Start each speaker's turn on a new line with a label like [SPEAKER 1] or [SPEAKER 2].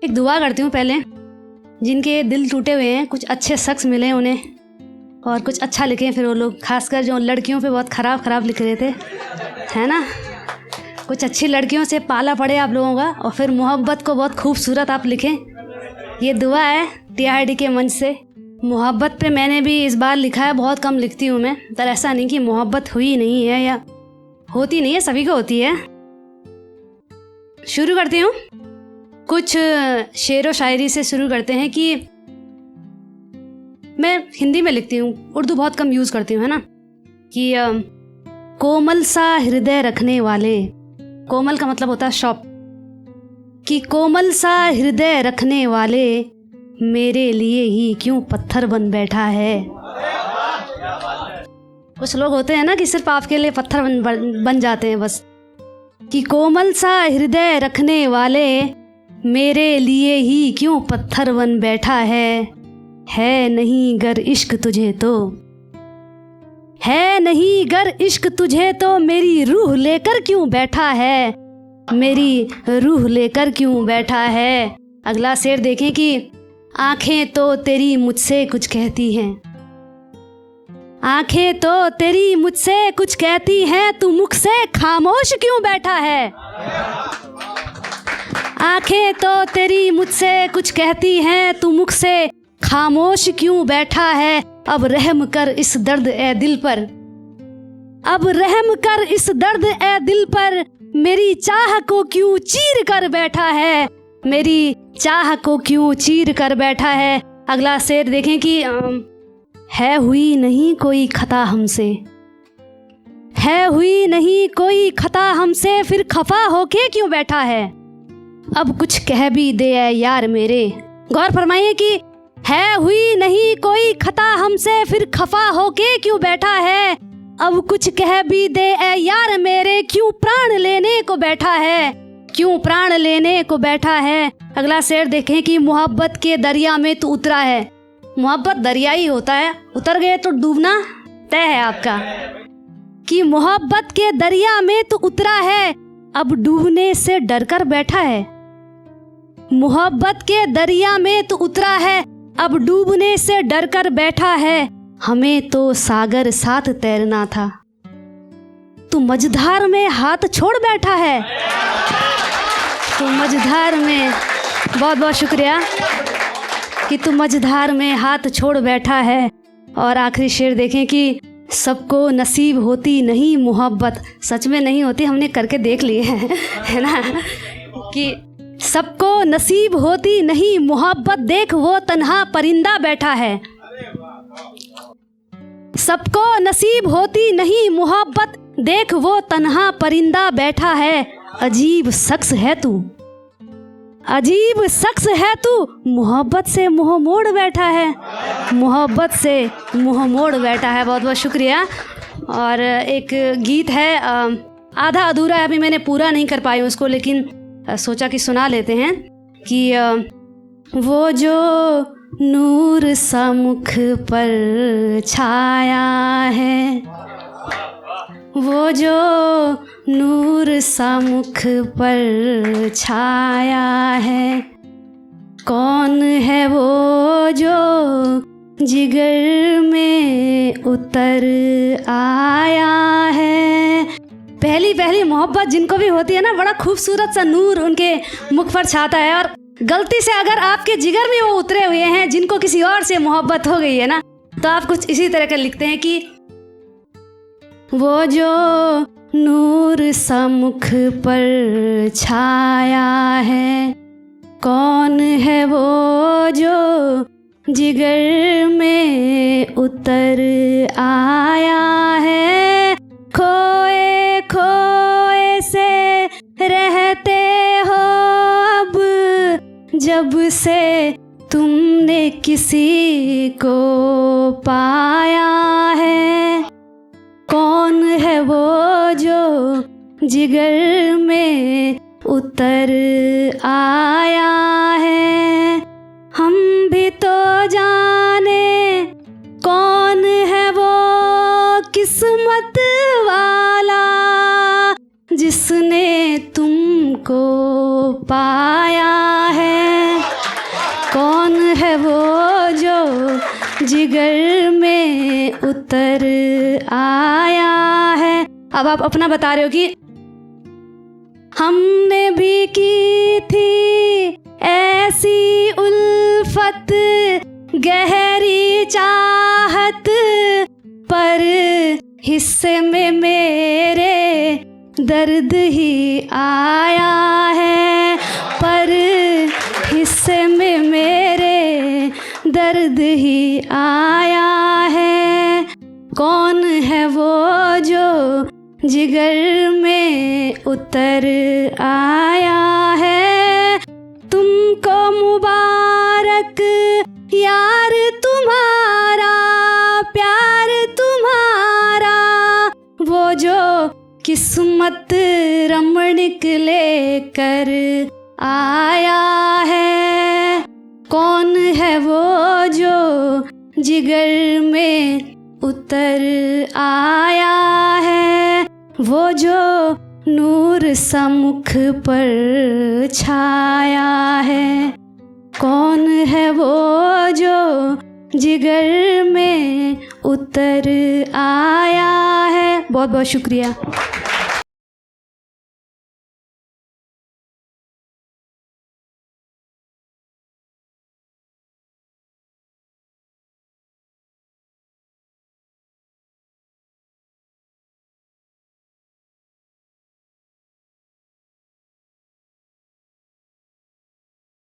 [SPEAKER 1] एक दुआ करती हूँ पहले, जिनके दिल टूटे हुए हैं, कुछ अच्छे शख्स मिले उन्हें और कुछ अच्छा लिखे फिर वो लोग, खासकर जो लड़कियों पे बहुत ख़राब लिख रहे थे, है ना। कुछ अच्छी लड़कियों से पाला पड़े आप लोगों का और फिर मोहब्बत को बहुत खूबसूरत आप लिखें। ये दुआ है TRD के मंच से। मोहब्बत पे मैंने भी इस बार लिखा है, बहुत कम लिखती हूँ मैं, पर ऐसा नहीं कि मोहब्बत हुई नहीं है या होती नहीं है, सभी को होती है। शुरू करती हूँ, कुछ शेर व शायरी से शुरू करते हैं कि मैं हिंदी में लिखती हूँ, उर्दू बहुत कम यूज़ करती हूँ, है ना। कि कोमल सा हृदय रखने वाले, कोमल का मतलब होता है शॉप, कि कोमल सा हृदय रखने वाले मेरे लिए ही क्यों पत्थर बन बैठा है। कुछ लोग होते हैं ना कि सिर्फ आपके लिए पत्थर बन जाते हैं बस। कि कोमल सा हृदय रखने वाले मेरे लिए ही क्यों पत्थर बन बैठा है नहीं गर इश्क तुझे तो, है नहीं गर इश्क तुझे तो मेरी रूह लेकर क्यों बैठा है, मेरी रूह लेकर क्यों बैठा है। अगला शेर देखें कि आंखें तो तेरी मुझसे कुछ कहती हैं, आंखें तो तेरी मुझसे कुछ कहती हैं, तू मुख से खामोश क्यों बैठा है। आंखें तो तेरी मुझसे कुछ कहती हैं, तू मुख से खामोश क्यों बैठा है। अब रहम कर इस दर्द ए दिल पर, अब रहम कर इस दर्द ए दिल पर, मेरी चाह को क्यों चीर कर बैठा है, मेरी चाह को क्यों चीर कर बैठा है। अगला शेर देखें कि है हुई नहीं कोई खता हमसे, है हुई नहीं कोई खता हमसे, फिर खफा होके क्यों बैठा है। अब कुछ कह भी दे ऐ यार मेरे, गौर फरमाइए कि है हुई नहीं कोई खता हमसे, फिर खफा होके क्यों बैठा है। अब कुछ कह भी दे ऐ यार मेरे, क्यों प्राण लेने को बैठा है, क्यों प्राण लेने को बैठा है। अगला शेर देखें कि मोहब्बत के दरिया में तू उतरा है, मोहब्बत दरिया ही होता है, उतर गए तो डूबना तय है आपका। कि मोहब्बत के दरिया में तू उतरा है, अब डूबने से डर कर बैठा है। मोहब्बत के दरिया में तू उतरा है, अब डूबने से डर कर बैठा है। हमें तो सागर साथ तैरना था, तू मझधार में हाथ छोड़ बैठा है। तू मझधार में, बहुत बहुत शुक्रिया, कि तू मझधार में हाथ छोड़ बैठा है। और आखिरी शेर देखें कि सबको नसीब होती नहीं मोहब्बत, सच में नहीं होती, हमने करके देख लिए है ना। कि सबको नसीब होती नहीं मोहब्बत, देख वो तन्हा परिंदा बैठा है। सबको नसीब होती नहीं मोहब्बत, देख वो तन्हा परिंदा बैठा है। अजीब शख्स है तू, अजीब शख्स है तू, मोहब्बत से मुंह मोड़ बैठा है, मोहब्बत से मुंह मोड़ बैठा है। बहुत बहुत शुक्रिया। और एक गीत है, आधा अधूरा है, अभी मैंने पूरा नहीं कर पाई उसको, लेकिन सोचा कि सुना लेते हैं। कि वो जो नूर सा मुख पर छाया है, वो जो नूर सा मुख पर छाया है, कौन है वो जो जिगर में उतर आया है। पहली पहली मोहब्बत जिनको भी होती है ना, बड़ा खूबसूरत सा नूर उनके मुख पर छाता है, और गलती से अगर आपके जिगर में वो उतरे हुए हैं, जिनको किसी और से मोहब्बत हो गई है ना, तो आप कुछ इसी तरह का लिखते हैं कि वो जो नूर सा मुख पर छाया है, कौन है वो जो जिगर में उतर आया है। खोए खोए से रहते हो अब, जब से तुमने किसी को पाया है। कौन है वो जो जिगर में उतर आया है। हम भी तो जाने कौन है वो किस्मत वाला, जिसने तुमको पाया है। है वो जो जिगर में उतर आया है। अब आप अपना बता रहे हो कि हमने भी की थी ऐसी उल्फत गहरी चाहत, पर हिस्से में मेरे दर्द ही आया है, पर हिस्से में मेरे दर्द ही आया है। कौन है वो जो जिगर में उतर आया है। तुमको मुबारक यार तुम्हारा, प्यार तुम्हारा, वो जो किस्मत रमणिक लेकर आया है। कौन है वो जो जिगर में उतर आया है, वो जो नूर सा मुख पर छाया है। कौन है वो जो जिगर में उतर आया है। बहुत बहुत शुक्रिया।